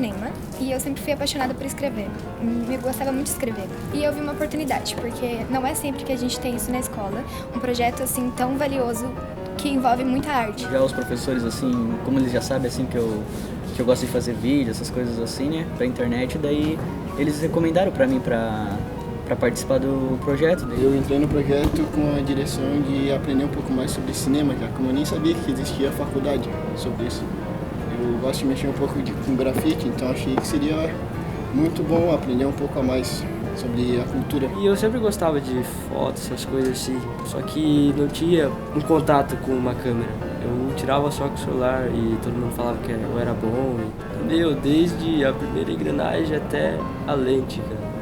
cinema e eu sempre fui apaixonada por escrever. Eu gostava muito de escrever. E eu vi uma oportunidade, porque não é sempre que a gente tem isso na escola, um projeto assim tão valioso que envolve muita arte. Já os professores, assim, como eles já sabem, assim, que eu gosto de fazer vídeo, essas coisas assim, né, pra internet, daí eles recomendaram pra mim pra participar do projeto. Eu entrei no projeto com a direção de aprender um pouco mais sobre cinema, já como eu nem sabia que existia faculdade sobre isso. Eu gosto de mexer um pouco com grafite, então achei que seria muito bom aprender um pouco a mais sobre a cultura. E eu sempre gostava de fotos, essas coisas assim, só que não tinha um contato com uma câmera. Eu tirava só com o celular e todo mundo falava que eu era bom. Desde a primeira engrenagem até a lente, cara.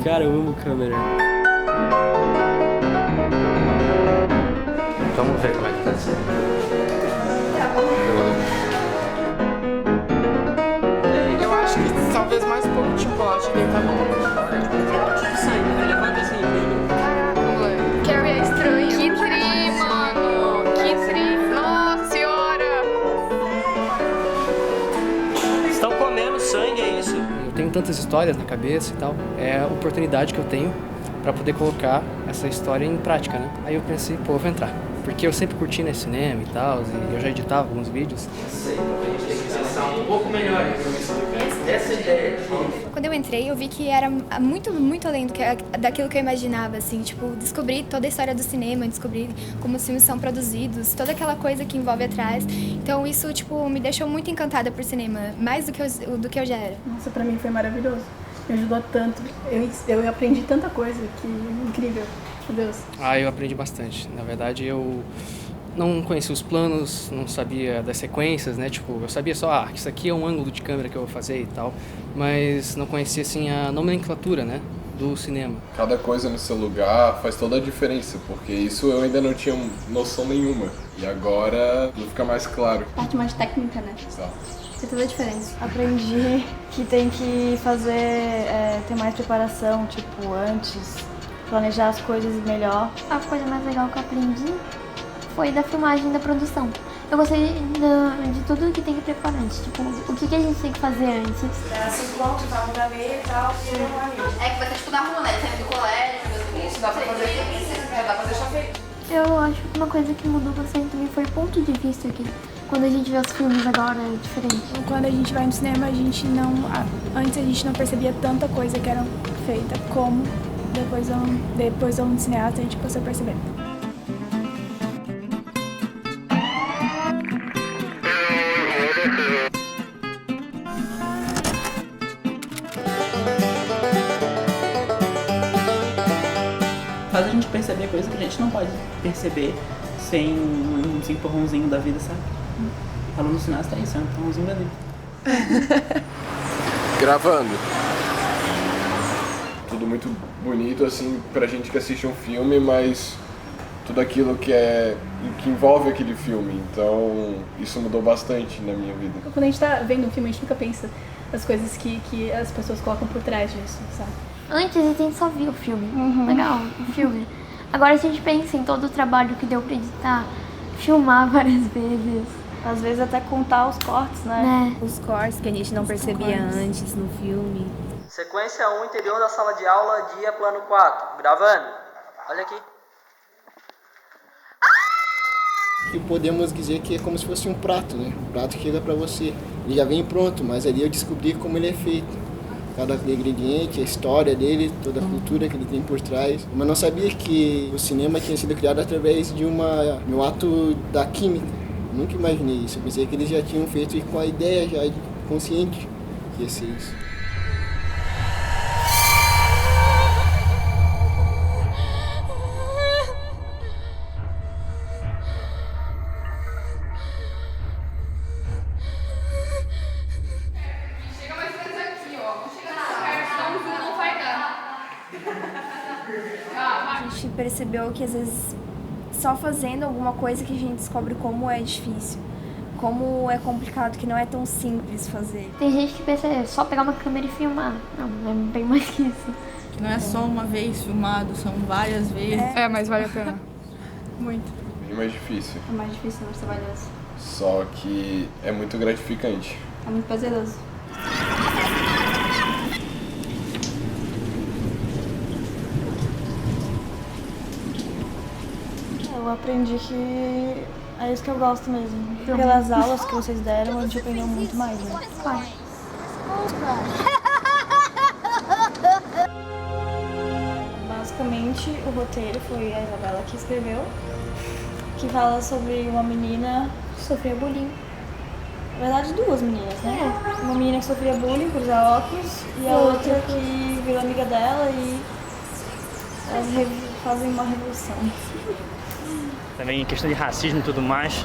Cara, eu amo câmera. Vamos ver como é que tá sendo. Eu acho que talvez mais um pouco de chocolate dele tá bom. Levanta assim, Carrie é estranho. Que tri, mano. Que tri. Nossa senhora. estão comendo sangue, é isso? Eu tenho tantas histórias na cabeça e tal, é a oportunidade que eu tenho para poder colocar essa história em prática, né? Aí eu pensei, pô, eu vou entrar. Porque eu sempre curti, né, cinema e tal, e eu já editava alguns vídeos. Sei, a gente tem que pensar um pouco melhor essa ideia aqui. Quando eu entrei, eu vi que era muito, muito além daquilo que eu imaginava, assim, tipo, descobrir toda a história do cinema, descobrir como os filmes são produzidos, toda aquela coisa que envolve atrás. Então isso, tipo, me deixou muito encantada por cinema, mais do que eu já era. Nossa, pra mim foi maravilhoso. Me ajudou tanto. Eu aprendi tanta coisa que incrível. Meu Deus. Eu aprendi bastante. Na verdade, eu não conhecia os planos, não sabia das sequências, né? Tipo, eu sabia só, isso aqui é um ângulo de câmera que eu vou fazer e tal, mas não conhecia, assim, a nomenclatura, né, do cinema. Cada coisa no seu lugar faz toda a diferença, porque isso eu ainda não tinha noção nenhuma. E agora tudo fica mais claro. Parte mais técnica, né? Exato. Faz toda a diferença. Aprendi que tem que fazer, ter mais preparação, tipo, antes, planejar as coisas melhor. A coisa mais legal que eu aprendi foi da filmagem e da produção. Eu gostei de tudo que tem que preparar antes, tipo, o que a gente tem que fazer antes. Assim, pronto, tava pra ver e tal, e eu É que vai ser tipo na rua, né? Saindo do colégio, isso dá pra fazer, dá pra deixar feito. Eu acho que uma coisa que mudou bastante também foi o ponto de vista aqui. Quando a gente vê os filmes agora é diferente. Quando a gente vai no cinema, antes a gente não percebia tanta coisa que era feita, como depois de um cineasta a gente passou a perceber. Faz a gente perceber coisas que a gente não pode perceber sem um empurrãozinho da vida, sabe? Falando no cineasta é isso, é um empurrãozinho da vida. Gravando. Tudo muito bonito, assim, pra gente que assiste um filme, mas tudo aquilo que envolve aquele filme. Então, isso mudou bastante na minha vida. Quando a gente tá vendo um filme, a gente nunca pensa nas coisas que as pessoas colocam por trás disso, sabe? Antes a gente só via o filme. Legal, o filme. Agora a gente pensa em todo o trabalho que deu pra editar, filmar várias vezes. Às vezes até contar os cortes, né? Os cortes que a gente não percebia antes no filme. Sequência 1, interior da sala de aula, dia plano 4. Gravando. Olha aqui. E podemos dizer que é como se fosse um prato, né? Um prato que chega pra você. Ele já vem pronto, mas ali eu descobri como ele é feito. Cada ingrediente, a história dele, toda a cultura que ele tem por trás. Mas não sabia que o cinema tinha sido criado através de um ato da química. Nunca imaginei isso. Eu pensei que eles já tinham feito com a ideia já consciente que ia ser isso. Chega mais vezes aqui, ó. Não chega nessa perto, não vai dar. A gente percebeu que às vezes só fazendo alguma coisa que a gente descobre como é difícil, como é complicado, que não é tão simples fazer. Tem gente que pensa, é só pegar uma câmera e filmar. Não, é bem mais que isso. Não é só uma vez filmado, são várias vezes. Mas vale a pena. Muito. Bem mais difícil. É mais difícil, mais trabalhoso. Só que é muito gratificante. É muito prazeroso. aprendi que é isso que eu gosto mesmo. Pelas aulas que vocês deram, a gente aprendeu muito mais, né? Basicamente, o roteiro foi a Isabela que escreveu, que fala sobre uma menina que sofria bullying. Na verdade, duas meninas, né? Uma menina que sofria bullying por usar óculos e a outra que virou amiga dela e elas fazem uma revolução. Também em questão de racismo e tudo mais,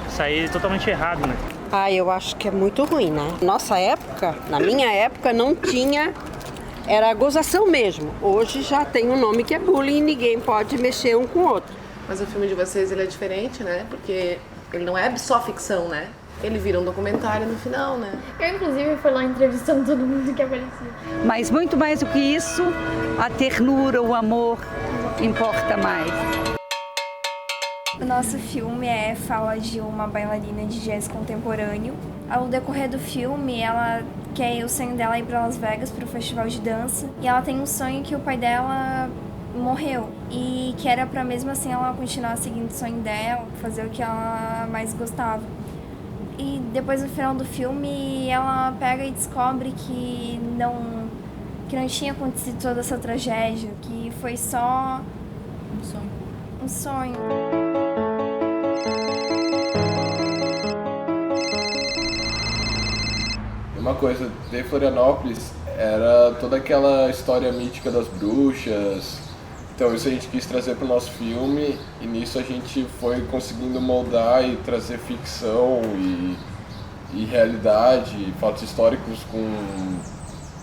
isso aí é totalmente errado, né? Eu acho que é muito ruim, né? Nossa época, na minha época, não tinha, era gozação mesmo. Hoje já tem um nome que é bullying e ninguém pode mexer um com o outro. Mas o filme de vocês, ele é diferente, né? Porque ele não é só ficção, né? Ele vira um documentário no final, né? Eu, inclusive, fui lá entrevistando todo mundo que aparecia. Mas muito mais do que isso, a ternura, o amor importa mais. O nosso filme fala de uma bailarina de jazz contemporâneo. Ao decorrer do filme, o sonho dela é ir para Las Vegas para o festival de dança. E ela tem um sonho que o pai dela morreu. E que era para mesmo assim ela continuar seguindo o sonho dela, fazer o que ela mais gostava. E depois no final do filme ela pega e descobre que não tinha acontecido toda essa tragédia, que foi só um sonho. Uma coisa, de Florianópolis era toda aquela história mítica das bruxas. Então isso a gente quis trazer para o nosso filme e nisso a gente foi conseguindo moldar e trazer ficção e realidade, fatos históricos com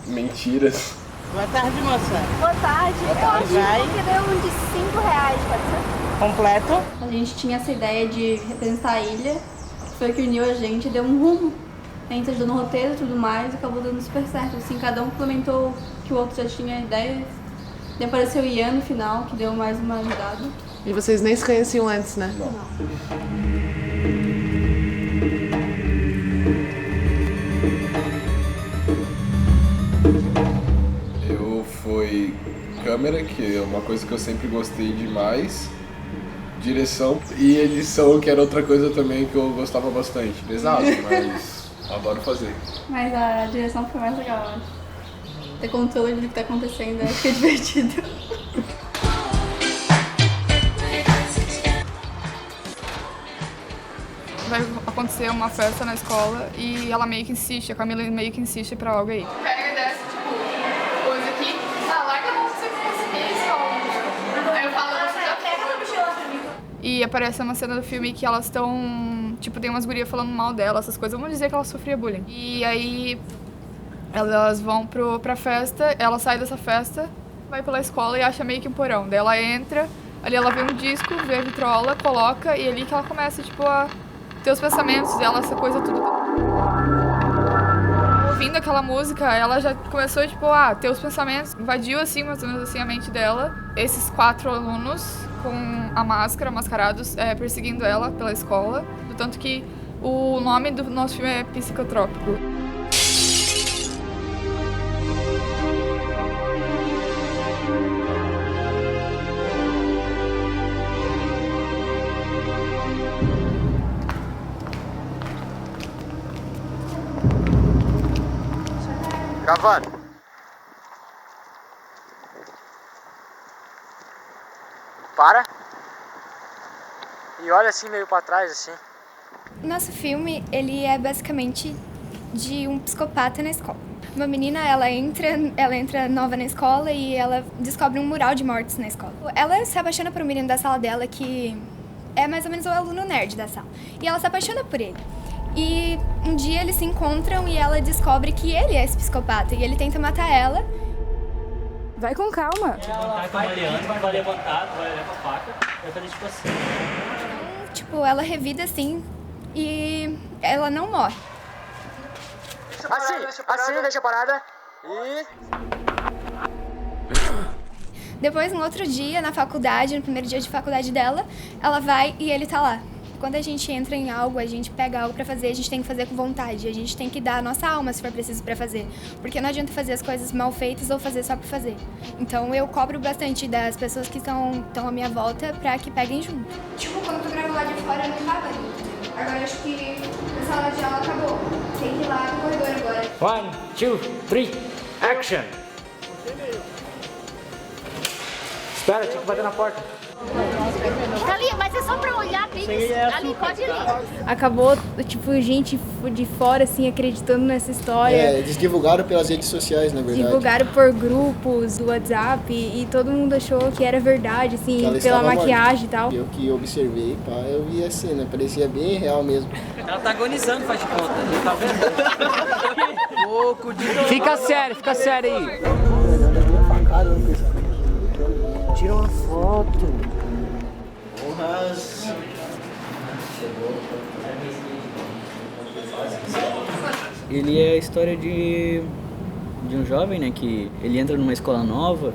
mentiras. Boa tarde, moça. Boa tarde. Boa tarde. Eu acho que deu um de R$5, pode ser? Completo. A gente tinha essa ideia de representar a ilha, foi o que uniu a gente, deu um rumo. A gente ajudou no roteiro e tudo mais, e acabou dando super certo. Assim, cada um complementou o que o outro já tinha ideia. E apareceu o Ian no final, que deu mais uma ajudada. E vocês nem se conheciam antes, né? Não. Eu fui câmera, que é uma coisa que eu sempre gostei demais. Direção e edição, que era outra coisa também que eu gostava bastante. Pesado, mas adoro fazer. Mas a direção foi mais legal, eu acho. Ter controle do que tá acontecendo, acho que é divertido. Vai acontecer uma festa na escola e ela meio que insiste, a Camila meio que insiste pra algo aí. Pega e desce, tipo, coisa aqui. Larga a mão se você conseguir escola. Aí eu falo, você já pega a mochila pra mim. E aparece uma cena do filme que elas estão, tipo, tem umas gurias falando mal dela, essas coisas. Vamos dizer que ela sofria bullying. E aí elas vão pra festa, ela sai dessa festa, vai pela escola e acha meio que um porão. Daí ela entra, ali ela vê um disco, vê a vitrola, coloca e ali que ela começa, tipo, a ter os pensamentos dela, essa coisa tudo. Ouvindo aquela música, ela já começou, tipo, a ter os pensamentos, invadiu, assim, mais ou menos assim, a mente dela. Esses 4 alunos com a máscara, mascarados, perseguindo ela pela escola. Do tanto que o nome do nosso filme é Psicotrópico. Gravando. Para. E olha assim meio pra trás assim. Nosso filme, ele é basicamente de um psicopata na escola. Uma menina, ela entra nova na escola e ela descobre um mural de mortes na escola. Ela se apaixona por um menino da sala dela que é mais ou menos o aluno nerd da sala. E ela se apaixona por ele. E um dia eles se encontram e ela descobre que ele é esse psicopata. E ele tenta matar ela. Vai com calma. Levantar com a Mariana, vai levantar, vai olhar pra faca, vai fazer tipo assim. Então, tipo, ela revida assim e ela não morre. Assim, deixa parada. E... Depois, no outro dia, na faculdade, no primeiro dia de faculdade dela, ela vai e ele tá lá, quando a gente entra em algo, a gente pega algo pra fazer, a gente tem que fazer com vontade, a gente tem que dar a nossa alma se for preciso pra fazer, porque não adianta fazer as coisas mal feitas ou fazer só por fazer. Então eu cobro bastante das pessoas que estão à minha volta pra que peguem junto. Tipo, quando tu grava lá de fora, eu não tava ali. Agora acho que a sala de aula acabou. Tem que ir lá no corredor agora. 1, 2, 3, action! Espera, tinha que bater na porta. Tá ali, mas é só pra olhar bem ali, pode ir ali. Acabou, tipo, gente de fora, assim, acreditando nessa história. Eles divulgaram pelas redes sociais, na verdade. Divulgaram por grupos do WhatsApp e todo mundo achou que era verdade, assim, pela maquiagem e tal. Eu que observei, pá, eu vi a cena, parecia bem real mesmo. Ela tá agonizando, faz de conta, tá vendo? Pouco de... Fica sério aí. Tira uma foto. Ele é a história de um jovem, né, que ele entra numa escola nova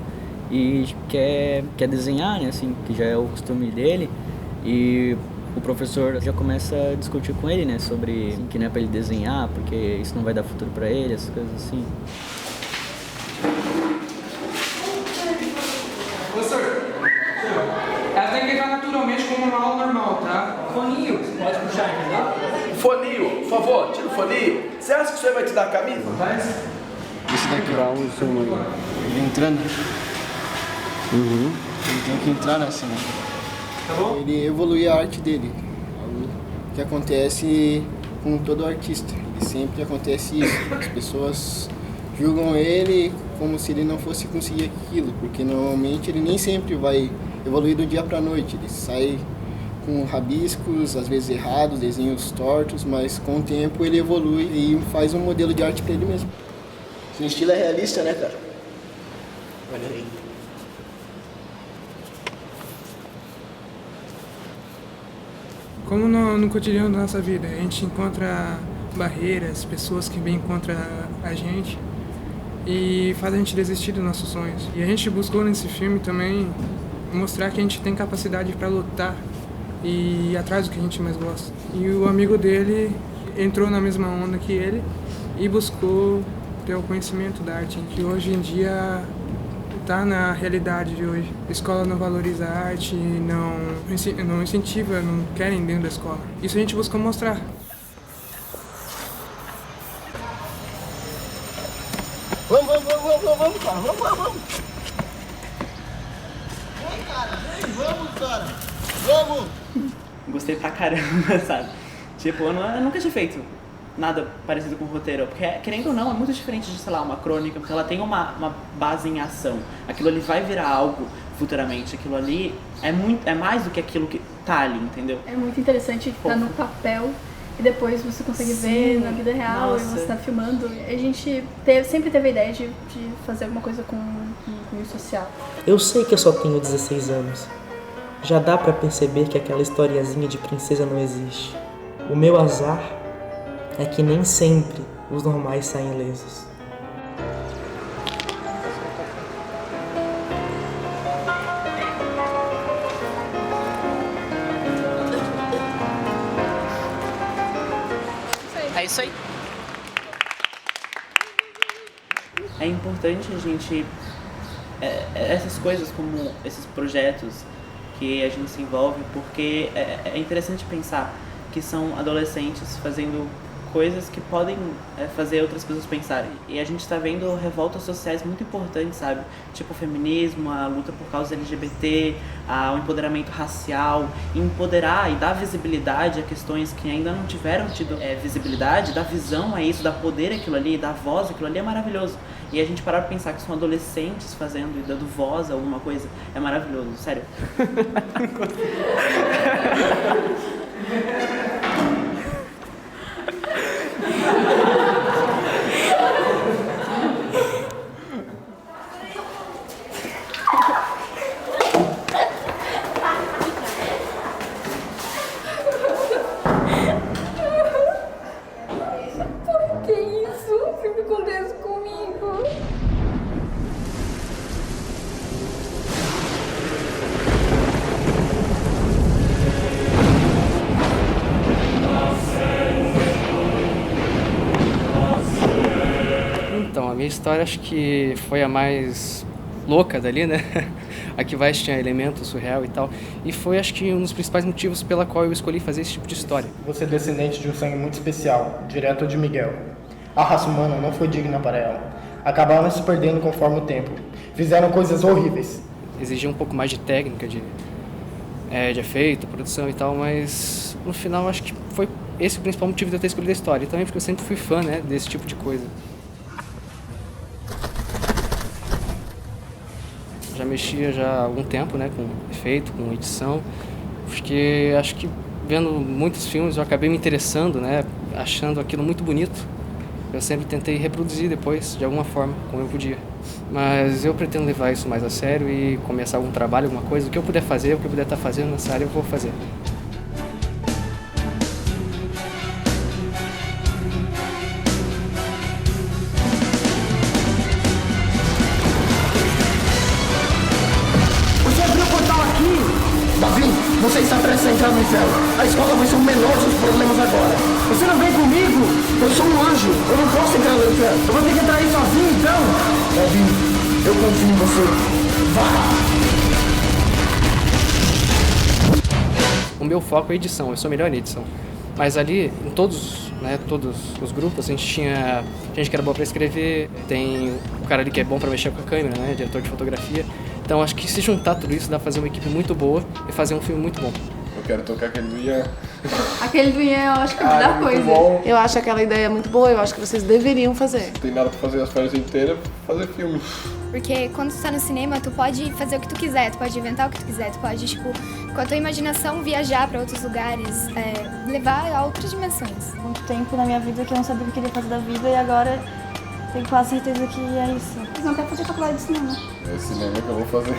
e quer desenhar, né, assim, que já é o costume dele, e o professor já começa a discutir com ele, né, sobre assim, que não é pra ele desenhar, porque isso não vai dar futuro pra ele, essas coisas assim. Professor, ela tem que entrar naturalmente como uma aula normal, tá? Foninho, você pode puxar, entendeu? Foninho, por favor, tira o foninho. Você acha que você vai te dar a camisa? Esse daqui, ele entrando. Ele tem que entrar nessa, né? Tá bom? Ele evolui a arte dele. Algo que acontece com todo artista. Ele sempre acontece isso. As pessoas julgam ele como se ele não fosse conseguir aquilo, porque normalmente ele nem sempre vai evoluir do dia pra noite. Ele sai com rabiscos, às vezes errados, desenhos tortos, mas com o tempo ele evolui e faz um modelo de arte pra ele mesmo. Seu estilo é realista, né, cara? Olha aí. Como no cotidiano da nossa vida, a gente encontra barreiras, pessoas que vêm contra a gente e faz a gente desistir dos nossos sonhos. E a gente buscou nesse filme também mostrar que a gente tem capacidade para lutar e ir atrás do que a gente mais gosta. E o amigo dele entrou na mesma onda que ele e buscou ter o conhecimento da arte, que hoje em dia está na realidade de hoje. A escola não valoriza a arte, não incentiva, não querem dentro da escola. Isso a gente busca mostrar. Vamos, cara, vamos. Vem, cara, vem, vamos, cara. Vamos! Gostei pra caramba, sabe? Tipo, eu nunca tinha feito nada parecido com roteiro, porque, querendo ou não, é muito diferente de, sei lá, uma crônica, porque ela tem uma base em ação. Aquilo ali vai virar algo futuramente, aquilo ali é mais do que aquilo que tá ali, entendeu? É muito interessante estar no papel e depois você consegue ver na vida real. Nossa. E você tá filmando. A gente sempre teve a ideia de fazer alguma coisa com o social. Eu sei que eu só tenho 16 anos. Já dá pra perceber que aquela historiazinha de princesa não existe. O meu azar é que nem sempre os normais saem ilesos. É isso aí. É importante a gente... essas coisas como esses projetos que a gente se envolve, porque é interessante pensar que são adolescentes fazendo coisas que podem fazer outras pessoas pensarem. E a gente está vendo revoltas sociais muito importantes, sabe? Tipo o feminismo, a luta por causa LGBT, o empoderamento racial, empoderar e dar visibilidade a questões que ainda não tiveram tido visibilidade, dar visão a isso, dar poder àquilo ali, dar voz àquilo ali é maravilhoso. E a gente parar pra pensar que são adolescentes fazendo e dando voz a alguma coisa é maravilhoso, sério. Por que isso sempre acontece comigo? história acho que foi a mais louca dali, né? A que mais tinha elemento surreal e tal. E foi, acho que, um dos principais motivos pela qual eu escolhi fazer esse tipo de história. Você é descendente de um sangue muito especial, direto de Miguel. A raça humana não foi digna para ela. Acabaram se perdendo conforme o tempo. Fizeram coisas horríveis. Exigia um pouco mais de técnica, de efeito, produção e tal, mas no final acho que foi esse o principal motivo de eu ter escolhido a história. E também porque eu sempre fui fã, né, desse tipo de coisa. Já mexia já há algum tempo, né, com efeito, com edição, porque acho que vendo muitos filmes eu acabei me interessando, né, achando aquilo muito bonito. Eu sempre tentei reproduzir depois, de alguma forma, como eu podia. Mas eu pretendo levar isso mais a sério e começar algum trabalho, alguma coisa. O que eu puder fazer, o que eu puder estar fazendo nessa área, eu vou fazer. Você abriu o portal aqui! Davi, você está prestes a entrar no inferno. A escola vai ser o menor dos problemas agora. Você não vem comigo? Eu sou um anjo. Eu não posso entrar no inferno. Eu vou ter que entrar aí sozinho, então. Davi, eu confio em você. Vá! O meu foco é edição. Eu sou melhor em edição. Mas ali, em todos os grupos, a gente tinha gente que era boa para escrever, tem o cara ali que é bom para mexer com a câmera, né, diretor de fotografia. Então acho que se juntar tudo isso dá pra fazer uma equipe muito boa e fazer um filme muito bom. Eu quero tocar aquele do Ian. Aquele do Ian eu acho que é a melhor coisa. Bom. Eu acho aquela ideia muito boa, eu acho que vocês deveriam fazer. Não tem nada pra fazer as férias inteiras, fazer filme. Porque quando tu tá no cinema, tu pode fazer o que tu quiser, tu pode inventar o que tu quiser, tu pode, tipo, com a tua imaginação viajar pra outros lugares, levar a outras dimensões. Muito tempo na minha vida que eu não sabia o que eu queria fazer da vida e agora tenho quase certeza que é isso. Vocês não querem fazer faculdade de cinema? É cinema que eu vou fazer.